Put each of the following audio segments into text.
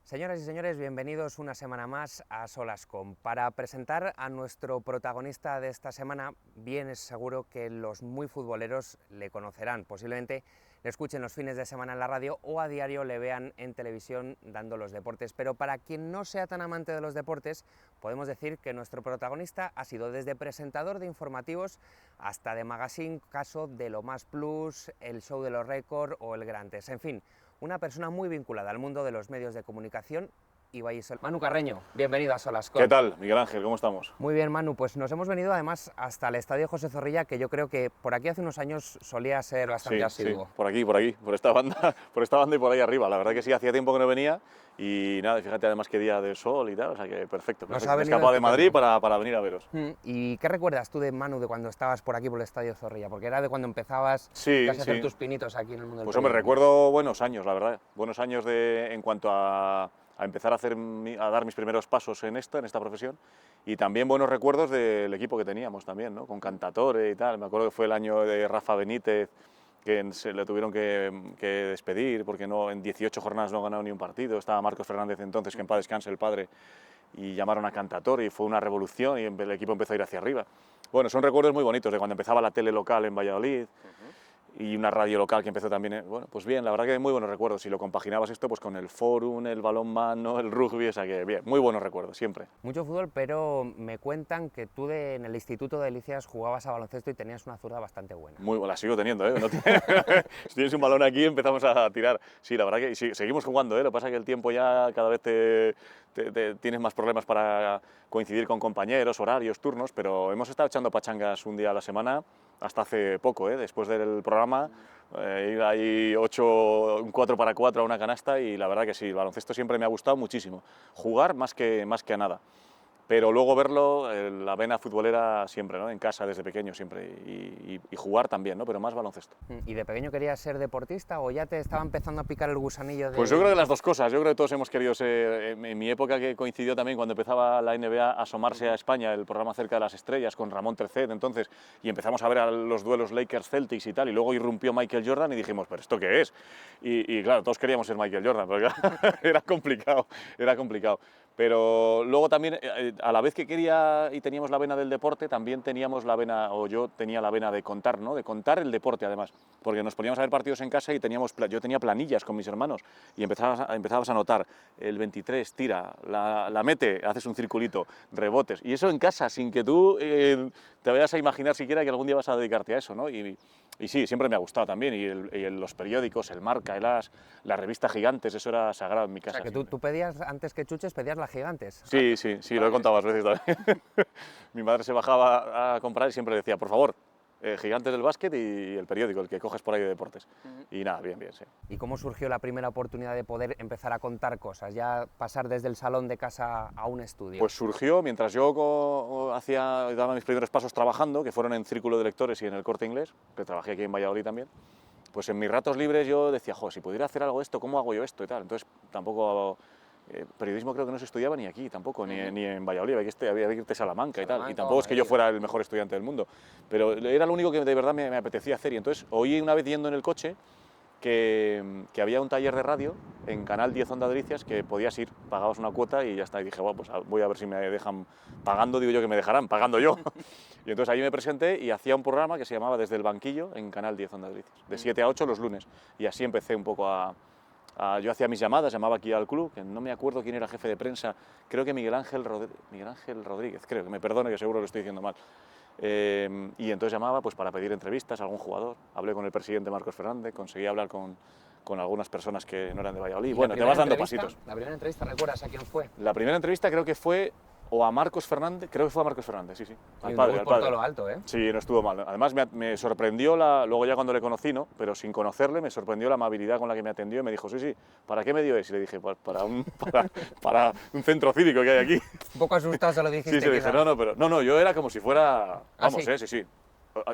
Señoras y señores, bienvenidos una semana más a Solas.com. Para presentar a nuestro protagonista de esta semana, bien es seguro que los muy futboleros le conocerán, posiblemente le escuchen los fines de semana en la radio o a diario le vean en televisión dando los deportes. Pero para quien no sea tan amante de los deportes, podemos decir que nuestro protagonista ha sido desde presentador de informativos hasta de magazine, caso de Lo Más Plus, el Show de los Récords o el Grandes, en fin. Una persona muy vinculada al mundo de los medios de comunicación y vallisoletano. Manu Carreño, bienvenido a Solas.com. ¿Qué tal, Miguel Ángel? ¿Cómo estamos? Muy bien, Manu, pues nos hemos venido además hasta el Estadio José Zorrilla, que yo creo que por aquí hace unos años solía ser bastante asiduo. Sí, por aquí, por esta banda y por ahí arriba. La verdad que sí, hacía tiempo que no venía y nada, fíjate además qué día de sol y tal, o sea que perfecto. Me he escapado de Madrid para venir a veros. ¿Y qué recuerdas tú de Manu de cuando estabas por aquí por el Estadio Zorrilla? Porque era de cuando empezabas casi a hacer tus pinitos aquí en el mundo del Pues hombre, recuerdo buenos años, la verdad, buenos años en cuanto a empezar a dar mis primeros pasos en esta profesión, y también buenos recuerdos del equipo que teníamos también, ¿no? Con Cantatore y tal. Me acuerdo que fue el año de Rafa Benítez, que se le tuvieron que despedir porque en 18 jornadas no ha ganado ni un partido. Estaba Marcos Fernández entonces, que en paz descanse el padre, y llamaron a Cantatore y fue una revolución y el equipo empezó a ir hacia arriba. Bueno, son recuerdos muy bonitos de cuando empezaba la tele local en Valladolid. Y una radio local que empezó también, bueno, pues bien, la verdad que hay muy buenos recuerdos. Y lo compaginabas esto pues con el fórum, el balonmano, el rugby, o sea que bien, muy buenos recuerdos, siempre. Mucho fútbol, pero me cuentan que tú en el Instituto de Delicias jugabas a baloncesto y tenías una zurda bastante buena. Muy buena, la sigo teniendo, ¿eh? Si tienes un balón aquí empezamos a tirar. Sí, la verdad que sí, seguimos jugando, ¿eh? Lo que pasa es que el tiempo ya cada vez tienes más problemas para coincidir con compañeros, horarios, turnos, pero hemos estado echando pachangas un día a la semana hasta hace poco, ¿eh? Después del programa, ir ahí un 4x4 a una canasta, y la verdad que sí, el baloncesto siempre me ha gustado muchísimo. Jugar más que a nada. Pero luego verlo, la vena futbolera siempre, ¿no? En casa desde pequeño siempre, y jugar también, ¿no? Pero más baloncesto. ¿Y de pequeño querías ser deportista o ya te estaba empezando a picar el gusanillo de...? Pues yo creo que las dos cosas. Yo creo que todos hemos querido ser, en mi época, que coincidió también cuando empezaba la NBA a asomarse a España, el programa Cerca de las Estrellas con Ramón Tercet entonces, y empezamos a ver a los duelos Lakers-Celtics y tal, y luego irrumpió Michael Jordan y dijimos, ¿pero esto qué es? Y claro, todos queríamos ser Michael Jordan, pero claro, era complicado. Pero luego también, a la vez que quería y teníamos la vena del deporte, también teníamos la vena, o yo tenía la vena de contar, ¿no? De contar el deporte además, porque nos poníamos a ver partidos en casa y yo tenía planillas con mis hermanos y empezabas a notar el 23, tira, la mete, haces un circulito, rebotes, y eso en casa, sin que tú te vayas a imaginar siquiera que algún día vas a dedicarte a eso, ¿no? Y sí, siempre me ha gustado también, y los periódicos, el Marca, el As, la revista Gigantes, eso era sagrado en mi casa. O sea, que tú pedías, antes que Chuches, pedías las Gigantes. Sí, lo he contado más veces también. Mi madre se bajaba a comprar y siempre decía, por favor, Gigantes del básquet y el periódico, el que coges por ahí de deportes. Y nada, bien, sí. ¿Y cómo surgió la primera oportunidad de poder empezar a contar cosas, ya pasar desde el salón de casa a un estudio? Pues surgió mientras yo daba mis primeros pasos trabajando, que fueron en Círculo de Lectores y en el Corte Inglés, que trabajé aquí en Valladolid también. Pues en mis ratos libres yo decía, si pudiera hacer algo de esto, ¿cómo hago yo esto? Y tal. Entonces tampoco... periodismo creo que no se estudiaba ni aquí tampoco, ni en Valladolid, había que irte a Salamanca y tal, y tampoco es que yo fuera el mejor estudiante del mundo, pero era lo único que de verdad me apetecía hacer. Y entonces oí una vez yendo en el coche que había un taller de radio en Canal 10 Onda Delicias, que podías ir, pagabas una cuota y ya está, y dije, pues voy a ver si me dejan pagando, digo yo que me dejarán, pagando yo. Y entonces ahí me presenté y hacía un programa que se llamaba Desde el Banquillo en Canal 10 Onda Delicias, de 7 a 8 los lunes, y así empecé un poco yo hacía mis llamadas, llamaba aquí al club, que no me acuerdo quién era jefe de prensa, creo que Miguel Ángel Rodríguez, creo, que me perdone, que seguro lo estoy diciendo mal. Y entonces llamaba pues para pedir entrevistas a algún jugador, hablé con el presidente Marcos Fernández, conseguí hablar con algunas personas que no eran de Valladolid. Bueno, te vas dando pasitos. ¿La primera entrevista recuerdas a quién fue? La primera entrevista creo que fue o a Marcos Fernández, creo que fue a Marcos Fernández, sí. Al padre. Por todo lo alto, ¿eh? Sí, no estuvo mal. Además me sorprendió, luego ya cuando le conocí, ¿no? Pero sin conocerle, me sorprendió la amabilidad con la que me atendió y me dijo, sí, ¿para qué medio es? Y le dije, pues para un centro cívico que hay aquí. Un poco asustado se lo dijiste. Sí, dije, no, yo era como si fuera, vamos, ¿sí? Sí.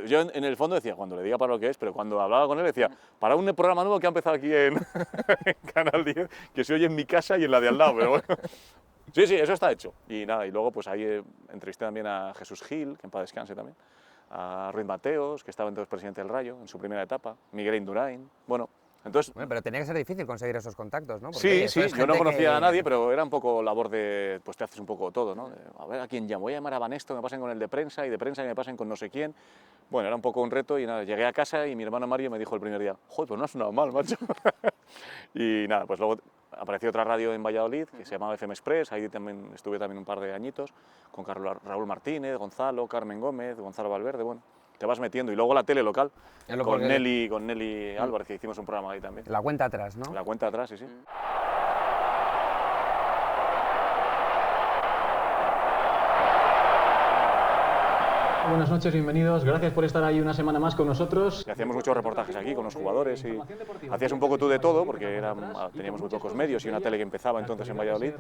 Yo en el fondo decía, cuando le diga para lo que es, pero cuando hablaba con él decía, para un programa nuevo que ha empezado aquí en Canal 10, que se oye en mi casa y en la de al lado, pero bueno. Sí, eso está hecho. Y nada, y luego pues ahí entrevisté también a Jesús Gil, que en paz descanse también, a Ruiz Mateos, que estaba entonces presidente del Rayo en su primera etapa, Miguel Indurain. Bueno, Entonces, Bueno, pero tenía que ser difícil conseguir esos contactos, ¿no? Porque, sí, oye, sí, esto es yo no gente conocía que- a nadie, pero era un poco labor de, pues te haces un poco todo, ¿no? A ver, ¿a quién llamo? Voy a llamar a Banesto, me pasen con el de prensa y me pasen con no sé quién. Bueno, era un poco un reto y nada, llegué a casa y mi hermano Mario me dijo el primer día, joder, pues no ha sonado mal, macho. Y nada, pues luego apareció otra radio en Valladolid que se llamaba FM Express, ahí también estuve también un par de añitos, con Raúl Martínez, Gonzalo, Carmen Gómez, Gonzalo Valverde, bueno, te vas metiendo. Y luego la tele local, Es lo con porque- Nelly Álvarez, que hicimos un programa ahí también. La cuenta atrás, ¿no? La cuenta atrás, sí, sí. Buenas noches, bienvenidos. Gracias por estar ahí una semana más con nosotros. Y hacíamos muchos reportajes aquí con los jugadores y hacías un poco tú de todo porque teníamos muy pocos medios y una tele que empezaba entonces en Valladolid,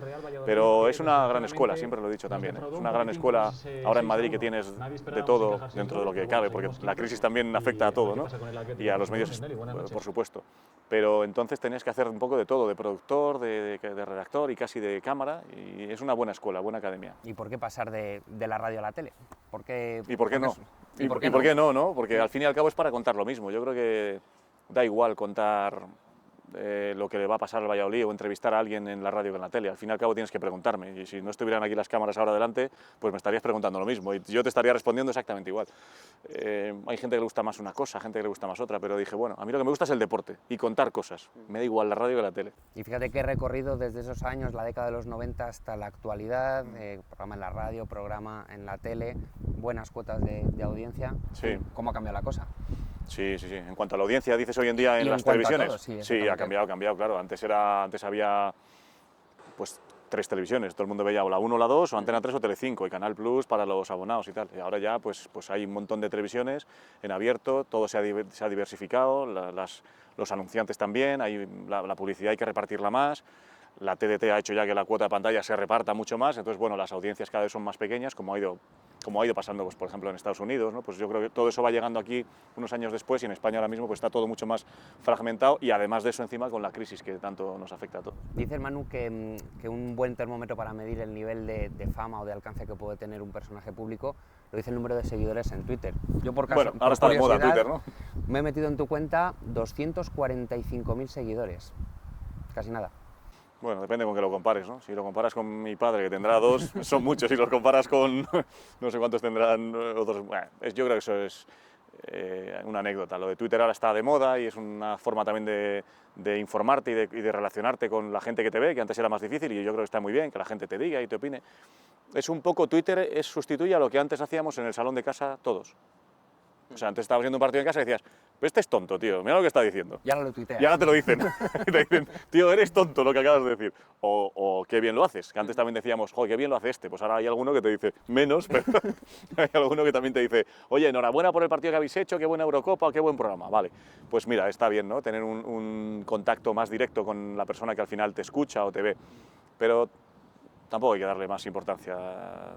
pero es una gran escuela, siempre lo he dicho también, ¿eh? Es una gran escuela ahora en Madrid que tienes de todo dentro de lo que cabe, porque la crisis también afecta a todo, ¿no? Y a los medios, por supuesto. Pero entonces tenías que hacer un poco de todo, de productor, de redactor y casi de cámara, y es una buena escuela, buena academia. ¿Y por qué pasar de la radio a la tele? ¿Por qué, ¿Y por qué no? ¿Y por qué no, no? Porque al fin y al cabo es para contar lo mismo. Yo creo que da igual contar lo que le va a pasar al Valladolid o entrevistar a alguien en la radio que en la tele. Al fin y al cabo tienes que preguntarme. Y si no estuvieran aquí las cámaras ahora delante, pues me estarías preguntando lo mismo. Y yo te estaría respondiendo exactamente igual. Hay gente que le gusta más una cosa, gente que le gusta más otra, pero dije, bueno, a mí lo que me gusta es el deporte y contar cosas. Me da igual la radio que la tele. Y fíjate qué recorrido desde esos años, la década de los 90 hasta la actualidad, programa en la radio, programa en la tele, buenas cuotas de audiencia. Sí. ¿Cómo ha cambiado la cosa? Sí, sí, sí. En cuanto a la audiencia, dices hoy en día en Y en las cuanto a televisiones. todo, sí, Sí, exactamente. ha cambiado, claro. Antes había pues 3 televisiones, todo el mundo veía o la 1 o la 2, o Antena 3 o Telecinco, y Canal Plus para los abonados y tal. Y ahora ya pues hay un montón de televisiones en abierto, todo se ha diversificado, los anunciantes también, hay la publicidad hay que repartirla más. La TDT ha hecho ya que la cuota de pantalla se reparta mucho más, entonces bueno, las audiencias cada vez son más pequeñas, como ha ido pasando, pues, por ejemplo, en Estados Unidos, ¿no? Pues yo creo que todo eso va llegando aquí unos años después, y en España ahora mismo pues está todo mucho más fragmentado, y además de eso encima con la crisis que tanto nos afecta a todos. Dice Manu que un buen termómetro para medir el nivel de fama o de alcance que puede tener un personaje público lo dice el número de seguidores en Twitter. Yo por caso, Bueno, ahora por está de moda curiosidad, Twitter, ¿no? me he metido en tu cuenta 245.000 seguidores, casi nada. Bueno, depende con que lo compares, ¿no? Si lo comparas con mi padre, que tendrá 2, son muchos. Si los comparas con no sé cuántos tendrán otros... Bueno, yo creo que eso es una anécdota. Lo de Twitter ahora está de moda y es una forma también de informarte y de relacionarte con la gente que te ve, que antes era más difícil, y yo creo que está muy bien que la gente te diga y te opine. Es un poco, Twitter sustituye a lo que antes hacíamos en el salón de casa todos. O sea, antes estabas viendo un partido en casa y decías, pero este es tonto, tío, mira lo que está diciendo. Y ahora lo tuiteas. Y ahora te lo dicen. Te dicen, tío, eres tonto lo que acabas de decir. O qué bien lo haces. Que antes también decíamos, joder, qué bien lo hace este. Pues ahora hay alguno que te dice, menos, pero hay alguno que también te dice, oye, enhorabuena por el partido que habéis hecho, qué buena Eurocopa, qué buen programa. Vale, pues mira, está bien, ¿no? Tener un contacto más directo con la persona que al final te escucha o te ve. Pero tampoco hay que darle más importancia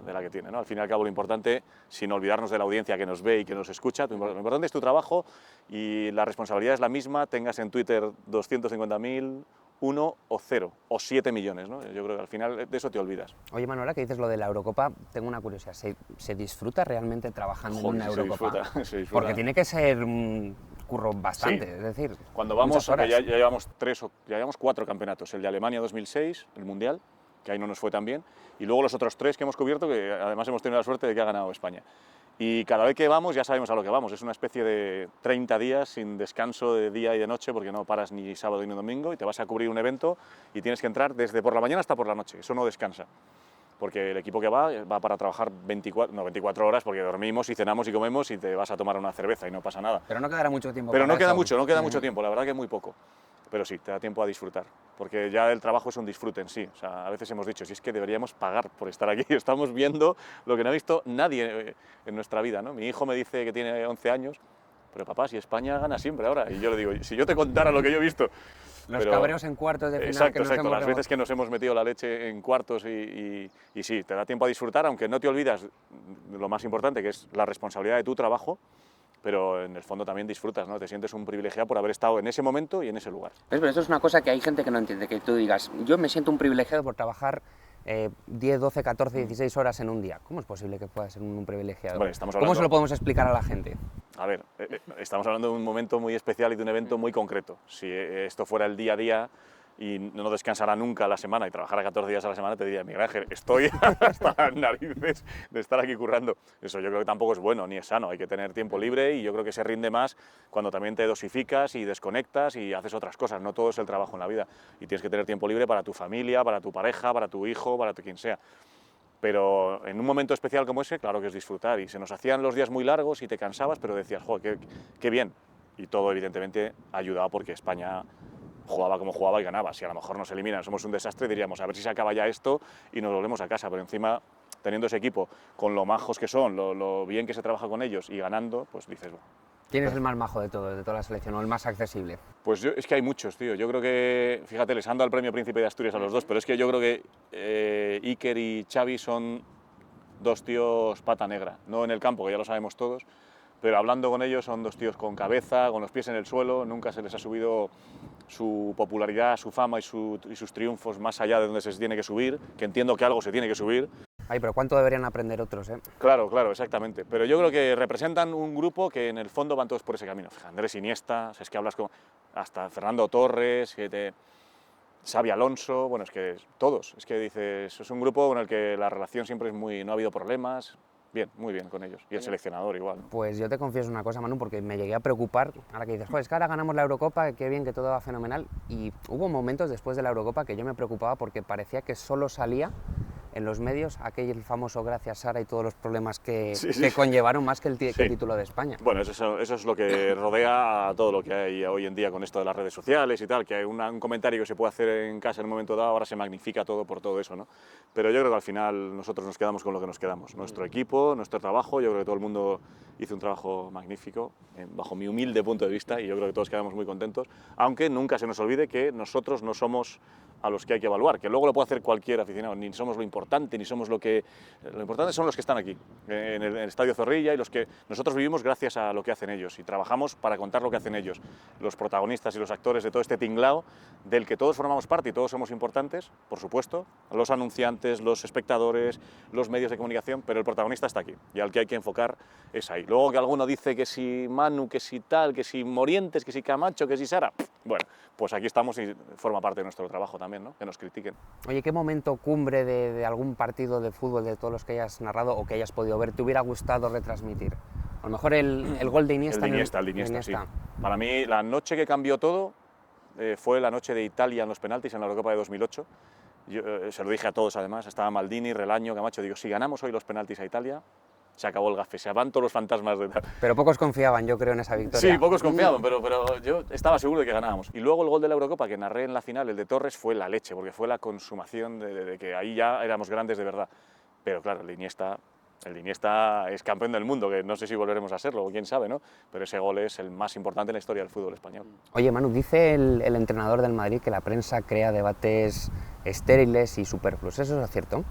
de la que tiene, ¿no? Al fin y al cabo lo importante, sin olvidarnos de la audiencia que nos ve y que nos escucha, lo importante es tu trabajo, y la responsabilidad es la misma, tengas en Twitter 250.000, 1 o 0, o 7 millones, ¿no? Yo creo que al final de eso te olvidas. Oye, Manuela, que dices lo de la Eurocopa, tengo una curiosidad. ¿Se disfruta realmente trabajando en una Eurocopa? Se disfruta. Porque tiene que ser un curro bastante, Sí. es decir, Cuando vamos, muchas horas. que ya llevamos 4 campeonatos, el de Alemania 2006, el Mundial, que ahí no nos fue tan bien, y luego los otros 3 que hemos cubierto, que además hemos tenido la suerte de que ha ganado España. Y cada vez que vamos ya sabemos a lo que vamos, es una especie de 30 días sin descanso de día y de noche, porque no paras ni sábado ni domingo, y te vas a cubrir un evento y tienes que entrar desde por la mañana hasta por la noche, eso no descansa. Porque el equipo que va para trabajar 24 horas, porque dormimos y cenamos y comemos y te vas a tomar una cerveza y no pasa nada. Pero no quedará mucho tiempo Pero para no queda eso. mucho tiempo, la verdad que muy poco. Pero sí, te da tiempo a disfrutar, porque ya el trabajo es un disfrute en sí. O sea, a veces hemos dicho, si es que deberíamos pagar por estar aquí, estamos viendo lo que no ha visto nadie en nuestra vida, ¿no? Mi hijo me dice que tiene 11 años, pero papá, si España gana siempre ahora. Y yo le digo, si yo te contara lo que yo he visto... Los pero, cabreos en cuartos de final exacto, que nos exacto, hemos las veces que nos hemos metido la leche en cuartos y sí, te da tiempo a disfrutar, aunque no te olvidas lo más importante, que es la responsabilidad de tu trabajo, pero en el fondo también disfrutas, ¿no? Te sientes un privilegiado por haber estado en ese momento y en ese lugar. Pero esto es una cosa que hay gente que no entiende, que tú digas, yo me siento un privilegiado por trabajar 10, 12, 14, 16 horas en un día. ¿Cómo es posible que pueda ser un privilegiado? Bueno, estamos ¿Cómo hablando- se lo podemos explicar a la gente? A ver, estamos hablando de un momento muy especial y de un evento muy concreto. Si esto fuera el día a día y no descansara nunca la semana y trabajara 14 días a la semana, te diría, Miguel Ángel, estoy hasta las narices de estar aquí currando. Eso yo creo que tampoco es bueno ni es sano. Hay que tener tiempo libre y yo creo que se rinde más cuando también te dosificas y desconectas y haces otras cosas. No todo es el trabajo en la vida. Y tienes que tener tiempo libre para tu familia, para tu pareja, para tu hijo, para quien sea. Pero en un momento especial como ese, claro que es disfrutar. Y se nos hacían los días muy largos y te cansabas, pero decías, joder, qué bien. Y todo, evidentemente, ayudaba porque España jugaba como jugaba y ganaba. Si a lo mejor nos eliminan, somos un desastre, diríamos, a ver si se acaba ya esto y nos volvemos a casa. Pero encima, teniendo ese equipo, con lo majos que son, lo bien que se trabaja con ellos y ganando, pues dices, bueno. ¿Quién es el más majo de todos, de toda la selección, o el más accesible? Pues es que hay muchos, tío. Yo creo que, fíjate, les han dado el premio Príncipe de Asturias a los dos, pero es que yo creo que Iker y Xavi son dos tíos pata negra. No en el campo, que ya lo sabemos todos, pero hablando con ellos son dos tíos con cabeza, con los pies en el suelo. Nunca se les ha subido su popularidad, su fama y sus triunfos más allá de donde se tiene que subir, que entiendo que algo se tiene que subir. Ay, pero ¿cuánto deberían aprender otros, eh? Claro, claro, exactamente. Pero yo creo que representan un grupo que en el fondo van todos por ese camino. Fíjate, Andrés Iniesta, es que hablas con hasta Fernando Torres, Xavi Alonso, bueno, es que todos. Es que dices, es un grupo con el que la relación siempre es muy, no ha habido problemas. Bien, muy bien con ellos. Y el seleccionador igual, ¿no? Pues yo te confieso una cosa, Manu, porque me llegué a preocupar, ahora que dices, joder, es que ahora ganamos la Eurocopa, qué bien, que todo va fenomenal, y hubo momentos después de la Eurocopa que yo me preocupaba porque parecía que solo salía en los medios aquel famoso gracias Sara y todos los problemas que conllevaron más que el título de España. Bueno, eso es lo que rodea a todo lo que hay hoy en día con esto de las redes sociales y tal, que hay un comentario que se puede hacer en casa en un momento dado, ahora se magnifica todo por todo eso, ¿no? Pero yo creo que al final nosotros nos quedamos con lo que nos quedamos. Nuestro equipo, nuestro trabajo, yo creo que todo el mundo hizo un trabajo magnífico, bajo mi humilde punto de vista, y yo creo que todos quedamos muy contentos, aunque nunca se nos olvide que nosotros no somos a los que hay que evaluar, que luego lo puede hacer cualquier aficionado, ni somos lo importante, ni somos lo importante son los que están aquí, en el Estadio Zorrilla, y los que nosotros vivimos gracias a lo que hacen ellos, y trabajamos para contar lo que hacen ellos, los protagonistas y los actores de todo este tinglao, del que todos formamos parte y todos somos importantes, por supuesto, los anunciantes, los espectadores, los medios de comunicación, pero el protagonista está aquí, y al que hay que enfocar es ahí. Luego que alguno dice que si Manu, que si tal, que si Morientes, que si Camacho, que si Sara, bueno, pues aquí estamos y forma parte de nuestro trabajo también, ¿no? Que nos critiquen. Oye, ¿qué momento cumbre de algún partido de fútbol, de todos los que hayas narrado o que hayas podido ver, te hubiera gustado retransmitir? A lo mejor el gol de Iniesta. El de Iniesta, sí. Para mí, la noche que cambió todo fue la noche de Italia en los penaltis en la Eurocopa de 2008. Yo se lo dije a todos, además, estaba Maldini, Relaño, Camacho, digo, si ganamos hoy los penaltis a Italia, se acabó el gafe, se van todos los fantasmas de tal. Pero pocos confiaban, yo creo, en esa victoria. Sí, pocos confiaban, pero yo estaba seguro de que ganábamos. Y luego el gol de la Eurocopa que narré en la final, el de Torres, fue la leche, porque fue la consumación de que ahí ya éramos grandes de verdad. Pero claro, el Iniesta es campeón del mundo, que no sé si volveremos a serlo, o quién sabe, ¿no? Pero ese gol es el más importante en la historia del fútbol español. Oye, Manu, dice el entrenador del Madrid que la prensa crea debates estériles y superfluos. ¿Eso es cierto?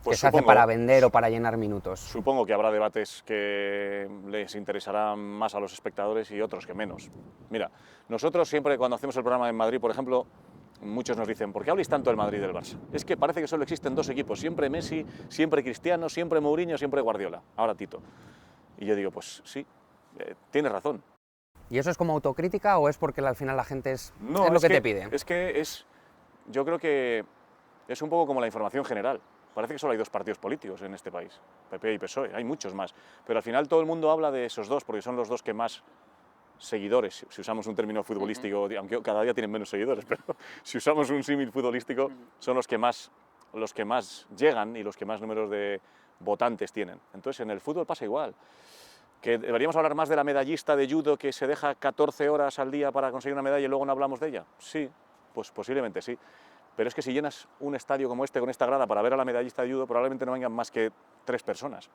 Pues que se hace para vender o para llenar minutos. Supongo que habrá debates que les interesarán más a los espectadores y otros que menos. Mira, nosotros siempre cuando hacemos el programa en Madrid, por ejemplo, muchos nos dicen, ¿por qué habléis tanto del Madrid y del Barça? Es que parece que solo existen dos equipos, siempre Messi, siempre Cristiano, siempre Mourinho, siempre Guardiola, ahora Tito. Y yo digo, pues sí, tienes razón. ¿Y eso es como autocrítica o es porque al final la gente es No, lo que te pide? Yo creo que es un poco como la información general. Parece que solo hay dos partidos políticos en este país, PP y PSOE, hay muchos más. Pero al final todo el mundo habla de esos dos porque son los dos que más seguidores, si usamos un término futbolístico, aunque cada día tienen menos seguidores, pero si usamos un símil futbolístico, son los que más llegan y los que más números de votantes tienen. Entonces en el fútbol pasa igual. ¿Que deberíamos hablar más de la medallista de judo que se deja 14 horas al día para conseguir una medalla y luego no hablamos de ella? Sí, pues posiblemente sí. Pero es que si llenas un estadio como este con esta grada para ver a la medallista de judo, probablemente no vengan más que 3 personas.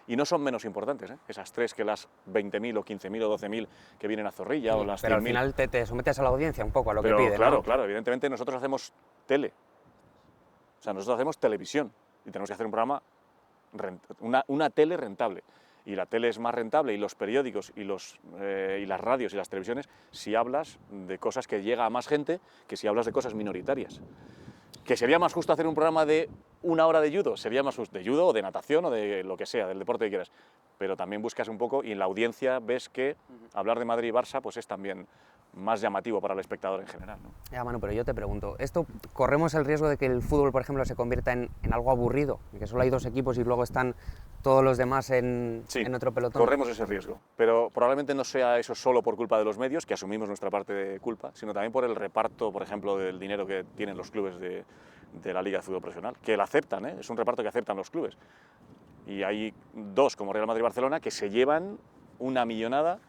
Y no son menos importantes, ¿eh? Esas 3 que las 20.000 o 15.000 o 12.000 que vienen a Zorrilla o las 100.000. Pero al final te sometes a la audiencia un poco a lo que pide, claro, ¿no? Claro, evidentemente nosotros hacemos tele. O sea, nosotros hacemos televisión y tenemos que hacer un programa, una tele rentable. Y la tele es más rentable y los periódicos y las radios y las televisiones si hablas de cosas que llega a más gente que si hablas de cosas minoritarias. Que sería más justo hacer un programa de una hora de judo, sería más de judo o de natación o de lo que sea, del deporte que quieras. Pero también buscas un poco y en la audiencia ves que hablar de Madrid y Barça pues es también más llamativo para el espectador en general, ¿no? Ya, Manu, pero yo te pregunto, ¿esto corremos el riesgo de que el fútbol, por ejemplo, se convierta en algo aburrido? Que solo hay 2 equipos y luego están todos los demás en otro pelotón. Corremos ese riesgo, pero probablemente no sea eso solo por culpa de los medios, que asumimos nuestra parte de culpa, sino también por el reparto, por ejemplo, del dinero que tienen los clubes de la Liga de Fútbol Profesional, que la aceptan, ¿eh? Es un reparto que aceptan los clubes. Y hay 2, como Real Madrid y Barcelona, que se llevan una millonada,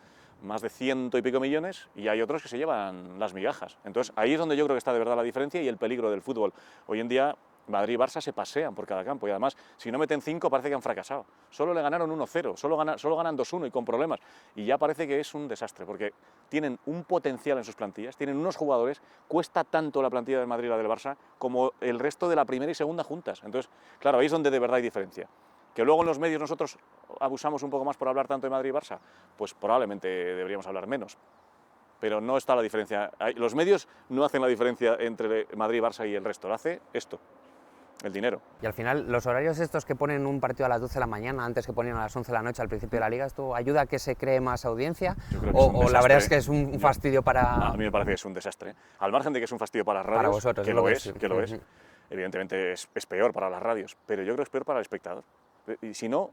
más de 100 y pico millones, y hay otros que se llevan las migajas. Entonces ahí es donde yo creo que está de verdad la diferencia y el peligro del fútbol. Hoy en día Madrid y Barça se pasean por cada campo y además si no meten 5 parece que han fracasado. Solo le ganaron 1-0, solo ganan 2-1 y con problemas. Y ya parece que es un desastre porque tienen un potencial en sus plantillas, tienen unos jugadores, cuesta tanto la plantilla del Madrid y la del Barça como el resto de la primera y segunda juntas. Entonces, claro, ahí es donde de verdad hay diferencia. Que luego en los medios nosotros abusamos un poco más por hablar tanto de Madrid y Barça, pues probablemente deberíamos hablar menos. Pero no está la diferencia. Los medios no hacen la diferencia entre Madrid, Barça y el resto, lo hace esto, el dinero. Y al final, los horarios estos que ponen un partido a las 12 de la mañana, antes que ponían a las 11 de la noche al principio de la Liga, ¿esto ayuda a que se cree más audiencia? Yo creo que es un O la verdad es desastre. que es un fastidio para... A mí me parece que es un desastre. Al margen de que es un fastidio para las radios, Para vosotros, que es lo lo que es, sí. que lo es. Evidentemente es peor para las radios, pero yo creo que es peor para el espectador. Y si no,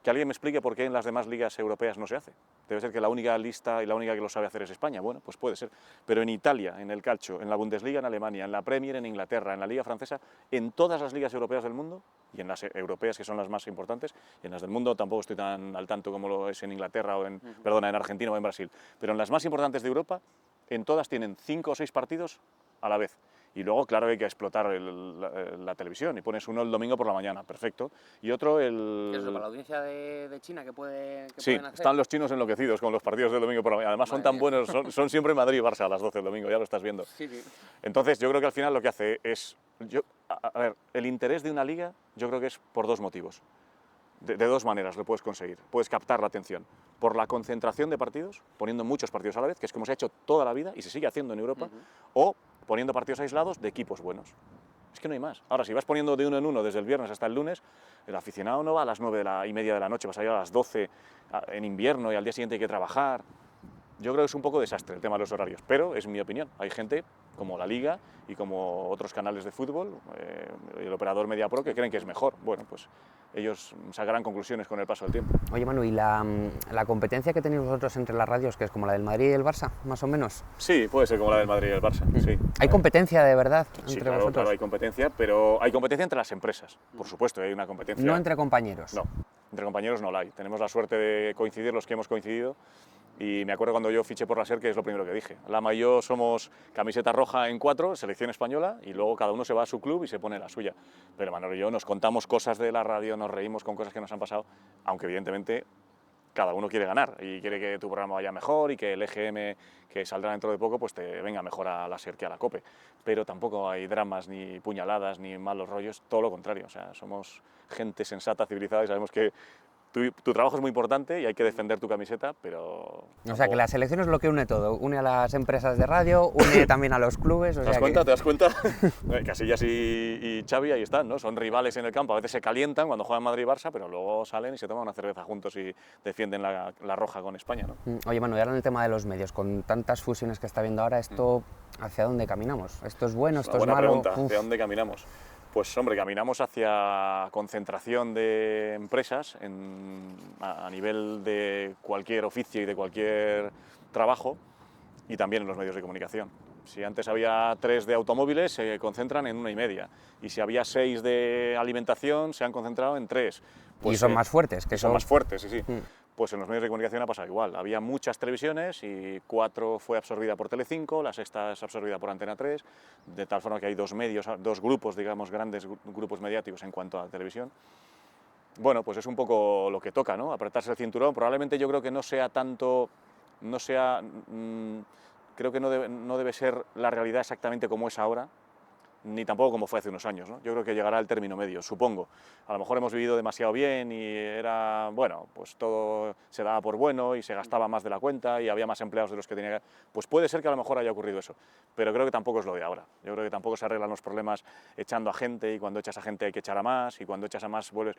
que alguien me explique por qué en las demás ligas europeas no se hace. Debe ser que la única lista y la única que lo sabe hacer es España. Bueno, pues puede ser. Pero en Italia, en el calcio, en la Bundesliga en Alemania, en la Premier en Inglaterra, en la Liga Francesa, en todas las ligas europeas del mundo, y en las europeas que son las más importantes, y en las del mundo tampoco estoy tan al tanto como lo es en Inglaterra o en Argentina o en Brasil, pero en las más importantes de Europa, en todas tienen 5 o 6 partidos a la vez. Y luego, claro, hay que explotar la televisión y pones uno el domingo por la mañana, perfecto. Y otro el... ¿Eso para la audiencia de China que pueden Sí, hacer? están los chinos enloquecidos con los partidos del domingo por la mañana. Además son tan buenos, son siempre Madrid y Barça a las 12 del domingo, ya lo estás viendo. Sí, sí. Entonces yo creo que al final lo que hace es... A ver, el interés de una liga yo creo que es por 2 motivos. De 2 maneras lo puedes conseguir. Puedes captar la atención por la concentración de partidos, poniendo muchos partidos a la vez, que es como se ha hecho toda la vida y se sigue haciendo en Europa, o poniendo partidos aislados de equipos buenos. Es que no hay más. Ahora, si vas poniendo de uno en uno desde el viernes hasta el lunes, el aficionado no va a las 9:30 de la noche, vas a ir a las 12 en invierno y al día siguiente hay que trabajar. Yo creo que es un poco desastre el tema de los horarios, pero es mi opinión. Hay gente como la Liga y como otros canales de fútbol, el operador MediaPro, que creen que es mejor. Bueno, pues ellos sacarán conclusiones con el paso del tiempo. Oye, Manu, ¿y la competencia que tenéis vosotros entre las radios, que es como la del Madrid y el Barça, más o menos? Sí, puede ser como la del Madrid y el Barça, sí. ¿Hay competencia de verdad Sí, entre claro, vosotros? claro, hay competencia, pero hay competencia entre las empresas. Por supuesto, hay una competencia. No entre compañeros. No, entre compañeros no la hay. Tenemos la suerte de coincidir los que hemos coincidido. Y me acuerdo cuando yo fiché por la SER, que es lo primero que dije. Lama y yo somos camiseta roja en 4, selección española, y luego cada uno se va a su club y se pone la suya. Pero Manolo y yo nos contamos cosas de la radio, nos reímos con cosas que nos han pasado, aunque evidentemente cada uno quiere ganar y quiere que tu programa vaya mejor y que el EGM, que saldrá dentro de poco, pues te venga mejor a la SER que a la COPE. Pero tampoco hay dramas, ni puñaladas, ni malos rollos, todo lo contrario. O sea, somos gente sensata, civilizada y sabemos que tu trabajo es muy importante y hay que defender tu camiseta, pero... O sea, que la selección es lo que une todo. Une a las empresas de radio, une también a los clubes. O ¿Te das sea cuenta? ¿Te das cuenta? Casillas y Xavi ahí están, ¿no? Son rivales en el campo, a veces se calientan cuando juegan Madrid y Barça, pero luego salen y se toman una cerveza juntos y defienden la roja con España, ¿no? Oye, Manu, y ahora en el tema de los medios, con tantas fusiones que está habiendo ahora, ¿esto hacia dónde caminamos? ¿Esto es bueno? ¿Esto es Buena malo? pregunta, ¿hacia dónde caminamos? Pues hombre, caminamos hacia concentración de empresas a nivel de cualquier oficio y de cualquier trabajo y también en los medios de comunicación. Si antes había 3 de automóviles, se concentran en 1,5. Y si había 6 de alimentación, se han concentrado en 3. Pues, y son más fuertes. Que son más fuertes, sí, sí. Pues en los medios de comunicación ha pasado igual. Había muchas televisiones y 4 fue absorbida por Telecinco, la sexta es absorbida por Antena 3, de tal forma que hay 2 medios, 2 grupos, digamos, grandes grupos mediáticos en cuanto a televisión. Bueno, pues es un poco lo que toca, ¿no? Apretarse el cinturón. Probablemente yo creo que no sea tanto, creo que no debe ser la realidad exactamente como es ahora, ni tampoco como fue hace unos años, ¿no? Yo creo que llegará el término medio, supongo. A lo mejor hemos vivido demasiado bien y era, bueno, pues todo se daba por bueno y se gastaba más de la cuenta y había más empleados de los que tenía que... Pues puede ser que a lo mejor haya ocurrido eso, pero creo que tampoco es lo de ahora. Yo creo que tampoco se arreglan los problemas echando a gente, y cuando echas a gente hay que echar a más, y cuando echas a más vuelves...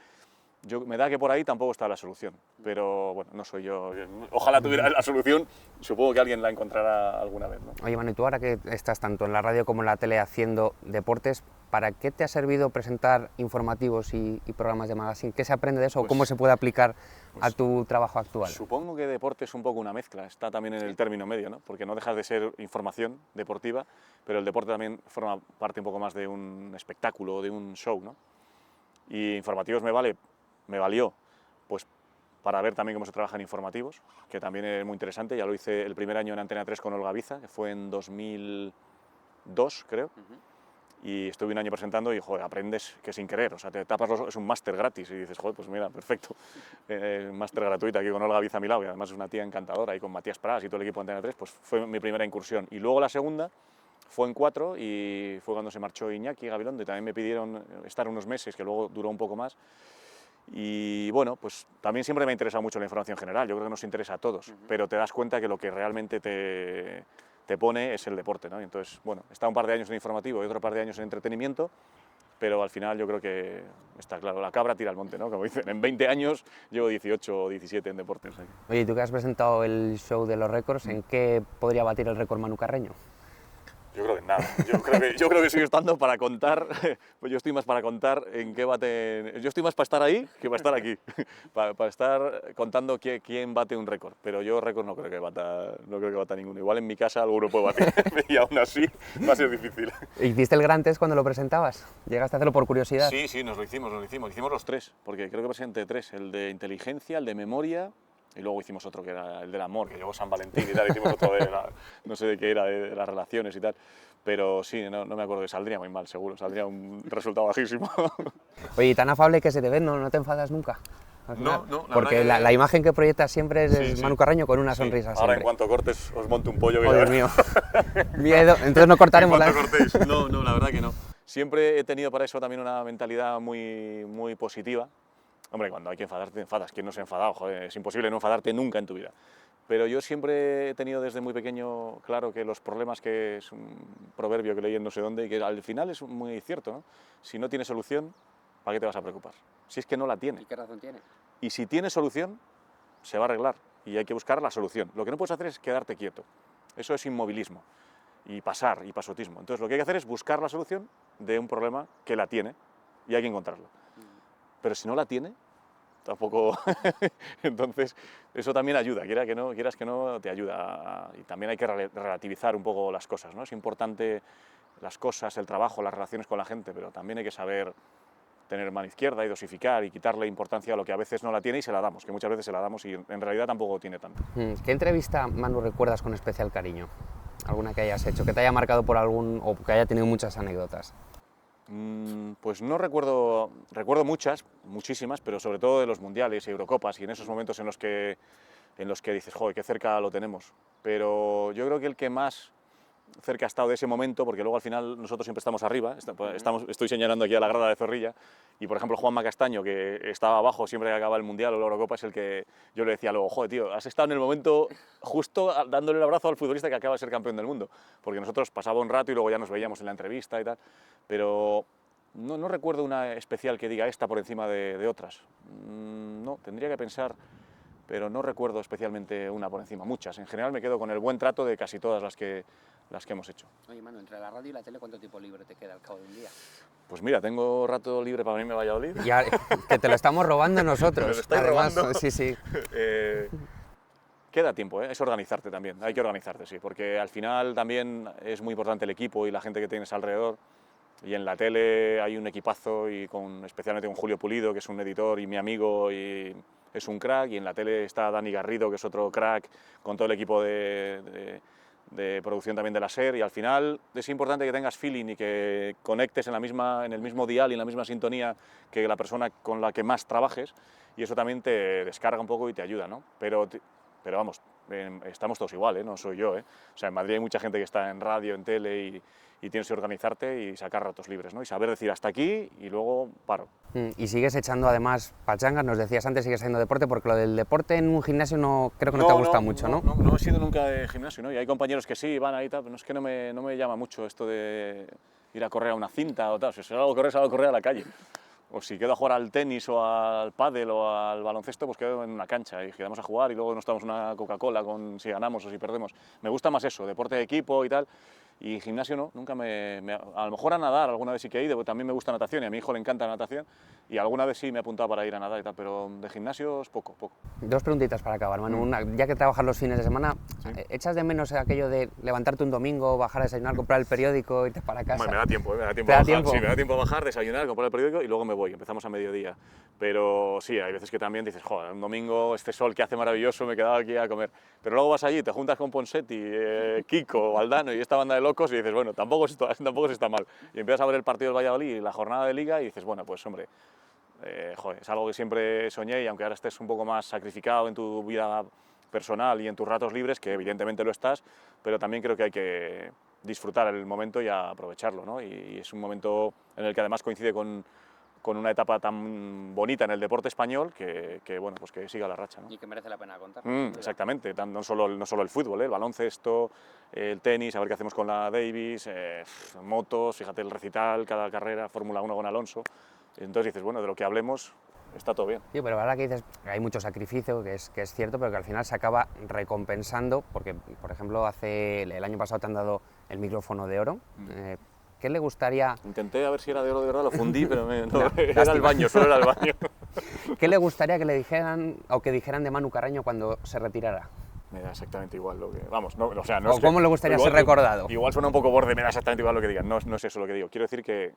Me da que por ahí tampoco está la solución, pero bueno, no soy yo. Ojalá tuviera la solución, supongo que alguien la encontrará alguna vez, ¿no? Oye, Manu, y tú ahora que estás tanto en la radio como en la tele haciendo deportes, ¿para qué te ha servido presentar informativos y programas de magazine? ¿Qué se aprende de eso? Pues, ¿Cómo se puede aplicar a tu trabajo actual? Supongo que deporte es un poco una mezcla, está también en el término medio, ¿no? Porque no dejas de ser información deportiva, pero el deporte también forma parte un poco más de un espectáculo, de un show, ¿no? Y informativos me valió pues para ver también cómo se trabaja en informativos, que también es muy interesante. Ya lo hice el primer año en Antena 3 con Olga Biza, que fue en 2002, creo. Y estuve un año presentando y, joder, aprendes que sin querer, o sea, te tapas es un máster gratis y dices, joder, pues mira, perfecto, máster gratuito aquí con Olga Biza a mi lado, y además es una tía encantadora, y con Matías Prats y todo el equipo de Antena 3, pues fue mi primera incursión. Y luego la segunda fue en 4 y fue cuando se marchó Iñaki Gabilondo, y también me pidieron estar unos meses, que luego duró un poco más. Y bueno, pues también siempre me ha interesado mucho la información general, yo creo que nos interesa a todos, pero te das cuenta que lo que realmente te pone es el deporte, ¿no? Y entonces, bueno, he estado un par de años en informativo y otro par de años en entretenimiento, pero al final yo creo que está claro, la cabra tira al monte, ¿no? Como dicen, en 20 años llevo 18 o 17 en deportes. Oye, ¿y tú que has presentado el show de los récords, en qué podría batir el récord Manu Carreño? Yo creo que nada. Yo creo que sigo estando para contar, pues yo estoy más para contar en qué bate... Yo estoy más para estar ahí que para estar aquí, para estar contando quién bate un récord, pero yo récord no creo que bata ninguno. Igual en mi casa alguno puede batir y aún así va a ser difícil. ¿Hiciste el gran test cuando lo presentabas? ¿Llegaste a hacerlo por curiosidad? Sí, nos lo hicimos los tres, porque creo que presenté tres, el de inteligencia, el de memoria, y luego hicimos otro que era el del amor, que llegó San Valentín y tal, hicimos otro no sé de qué era, de las relaciones y tal. Pero sí, no me acuerdo, que saldría muy mal, seguro, saldría un resultado bajísimo. Oye, y tan afable que se te ve, ¿no te enfadas nunca? No, porque la imagen que proyectas siempre es Manu Carreño con una sonrisa. Ahora siempre. En cuanto cortes os monto un pollo. Oh, Dios mío. Miedo. Entonces no cortaremos la... cortéis. No, la verdad que no. Siempre he tenido para eso también una mentalidad muy positiva. Hombre, cuando hay que enfadarte, te enfadas. ¿Quién no se ha enfadado? Joder, es imposible no enfadarte nunca en tu vida. Pero yo siempre he tenido desde muy pequeño claro que los problemas, que es un proverbio que leí en no sé dónde, y que al final es muy cierto, ¿no? Si no tiene solución, ¿para qué te vas a preocupar? Si es que no la tiene. ¿Y qué razón tiene? Y si tiene solución, se va a arreglar y hay que buscar la solución. Lo que no puedes hacer es quedarte quieto. Eso es inmovilismo y pasar y pasotismo. Entonces lo que hay que hacer es buscar la solución de un problema que la tiene y hay que encontrarla. Pero si no la tiene, tampoco... Entonces eso también ayuda, quieras que no, te ayuda. Y también hay que relativizar un poco las cosas, ¿no? Es importante las cosas, el trabajo, las relaciones con la gente, pero también hay que saber tener mano izquierda y dosificar y quitarle importancia a lo que a veces no la tiene y se la damos, que muchas veces se la damos y en realidad tampoco tiene tanto. ¿Qué entrevista, Manu, recuerdas con especial cariño? ¿Alguna que hayas hecho, que te haya marcado por algún, o que haya tenido muchas anécdotas? Pues no recuerdo muchas, muchísimas, pero sobre todo de los mundiales y Eurocopas y en esos momentos en los que dices, joder, qué cerca lo tenemos. Pero yo creo que el que más cerca ha estado de ese momento, porque luego al final nosotros siempre estamos arriba, estoy señalando aquí a la grada de Zorrilla, y por ejemplo Juanma Castaño, que estaba abajo siempre que acaba el Mundial o la Eurocopa, es el que yo le decía luego, joder tío, has estado en el momento justo dándole el abrazo al futbolista que acaba de ser campeón del mundo, porque nosotros pasaba un rato y luego ya nos veíamos en la entrevista y tal, pero no recuerdo una especial que diga esta por encima de otras, no, tendría que pensar, pero no recuerdo especialmente una por encima, muchas, en general me quedo con el buen trato de casi todas las que hemos hecho. Oye, Manu, entre la radio y la tele, ¿cuánto tiempo libre te queda al cabo de un día? Pues mira, tengo rato libre para venirme a Valladolid. Ya, que te lo estamos robando nosotros. ¿Me lo estáis robando? Sí. Queda tiempo, ¿eh? Es organizarte también, hay que organizarte, sí, porque al final también es muy importante el equipo y la gente que tienes alrededor. Y en la tele hay un equipazo, y especialmente con Julio Pulido, que es un editor y mi amigo, y es un crack, y en la tele está Dani Garrido, que es otro crack, con todo el equipo de producción también de la SER, y al final es importante que tengas feeling y que conectes en el mismo dial y en la misma sintonía que la persona con la que más trabajes, y eso también te descarga un poco y te ayuda, ¿no? Pero vamos, estamos todos igual, no soy yo. O sea, en Madrid hay mucha gente que está en radio, en tele y tienes que organizarte y sacar ratos libres, ¿no? Y saber decir hasta aquí y luego paro. Y sigues echando además pachangas, nos decías antes, sigues haciendo deporte, porque lo del deporte en un gimnasio creo que no te gusta mucho, ¿no? No he sido nunca de gimnasio, ¿no? Y hay compañeros que sí, van ahí y tal, pero es que no me llama mucho esto de ir a correr a una cinta o tal. Si salgo a correr a la calle. O si quedo a jugar al tenis o al pádel o al baloncesto, pues quedo en una cancha y quedamos a jugar y luego nos tomamos una Coca-Cola si ganamos o si perdemos. Me gusta más eso, deporte de equipo y tal. Y gimnasio no, nunca a lo mejor a nadar alguna vez sí que he ido, porque también me gusta natación y a mi hijo le encanta la natación y alguna vez sí me he apuntado para ir a nadar y tal, pero de gimnasios poco. Dos preguntitas para acabar, Manu. Una, ya que trabajas los fines de semana, ¿Sí? ¿echas de menos aquello de levantarte un domingo, bajar a desayunar, comprar el periódico, irte para casa? Me da tiempo, me da tiempo ¿Te a da bajar. tiempo? Sí, me da tiempo a bajar, desayunar, comprar el periódico y luego me voy, empezamos a mediodía. Pero sí, hay veces que también dices, joder, un domingo, este sol que hace maravilloso, me he quedado aquí a comer. Pero luego vas allí, te juntas con Ponseti, Kiko, Valdano y esta banda de locos y dices, bueno, tampoco se está mal. Y empiezas a ver el partido del Valladolid y la jornada de Liga y dices, bueno, pues hombre, joder, es algo que siempre soñé y aunque ahora estés un poco más sacrificado en tu vida personal y en tus ratos libres, que evidentemente lo estás, pero también creo que hay que disfrutar el momento y aprovecharlo, ¿no? Y es un momento en el que además coincide con una etapa tan bonita en el deporte español que bueno, pues que siga la racha, ¿no? Y que merece la pena contar. Exactamente, no solo el fútbol, el baloncesto, el tenis, a ver qué hacemos con la Davis, motos, fíjate el recital, cada carrera, Fórmula 1 con Alonso. Entonces dices, bueno, de lo que hablemos está todo bien. Sí, pero la verdad que dices que hay mucho sacrificio, que es cierto, pero que al final se acaba recompensando, porque, por ejemplo, el año pasado te han dado el micrófono de oro. ¿Qué le gustaría? Intenté a ver si era de oro de verdad, lo fundí, pero no, No, era el baño, solo era el baño. ¿Qué le gustaría que le dijeran o que dijeran de Manu Carreño cuando se retirara? Me da exactamente igual lo que... Vamos, no, o sea, no ¿O es cómo que, le gustaría igual, ser recordado? Igual suena un poco borde, me da exactamente igual lo que digan, no es eso lo que digo. Quiero decir que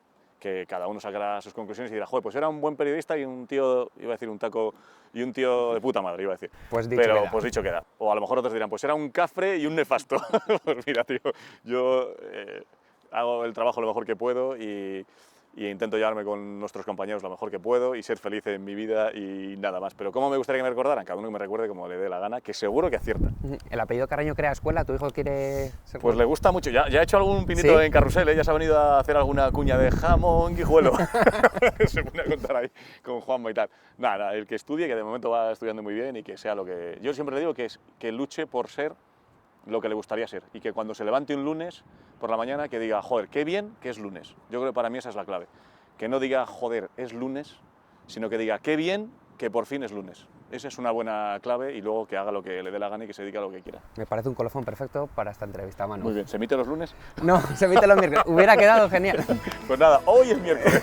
cada uno sacará sus conclusiones y dirá, joder, pues era un buen periodista y un tío, iba a decir un taco, y un tío de puta madre, iba a decir. Pues dicho pero queda. pues dicho queda. O a lo mejor otros dirán, pues era un cafre y un nefasto. Pues mira, tío, yo hago el trabajo lo mejor que puedo y intento llevarme con nuestros compañeros lo mejor que puedo y ser feliz en mi vida y nada más. Pero ¿cómo me gustaría que me recordaran? Cada uno que me recuerde como le dé la gana, que seguro que acierta. ¿El apellido Carreño crea escuela? ¿Tu hijo quiere ser? Pues le gusta mucho. Ya ha hecho algún pinito ¿Sí? en Carrusel, ya se ha venido a hacer alguna cuña de jamón, guijuelo. Se pone a contar ahí con Juanma y tal. Nada, el que estudie, que de momento va estudiando muy bien y que sea lo que... Yo siempre le digo que luche por ser lo que le gustaría ser y que cuando se levante un lunes por la mañana que diga, joder, qué bien que es lunes. Yo creo que para mí esa es la clave. Que no diga, joder, es lunes, sino que diga, qué bien que por fin es lunes. Esa es una buena clave y luego que haga lo que le dé la gana y que se dedique a lo que quiera. Me parece un colofón perfecto para esta entrevista, Manu. Muy bien, ¿se emite los lunes? No, se emite los miércoles. Hubiera quedado genial. Pues nada, hoy es miércoles.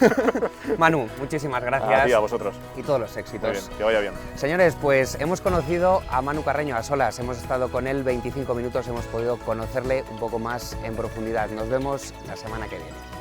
Manu, muchísimas gracias. A ti, a vosotros. Y todos los Muy éxitos. bien, que vaya bien. Señores, pues hemos conocido a Manu Carreño a solas, hemos estado con él 25 minutos, hemos podido conocerle un poco más en profundidad. Nos vemos la semana que viene.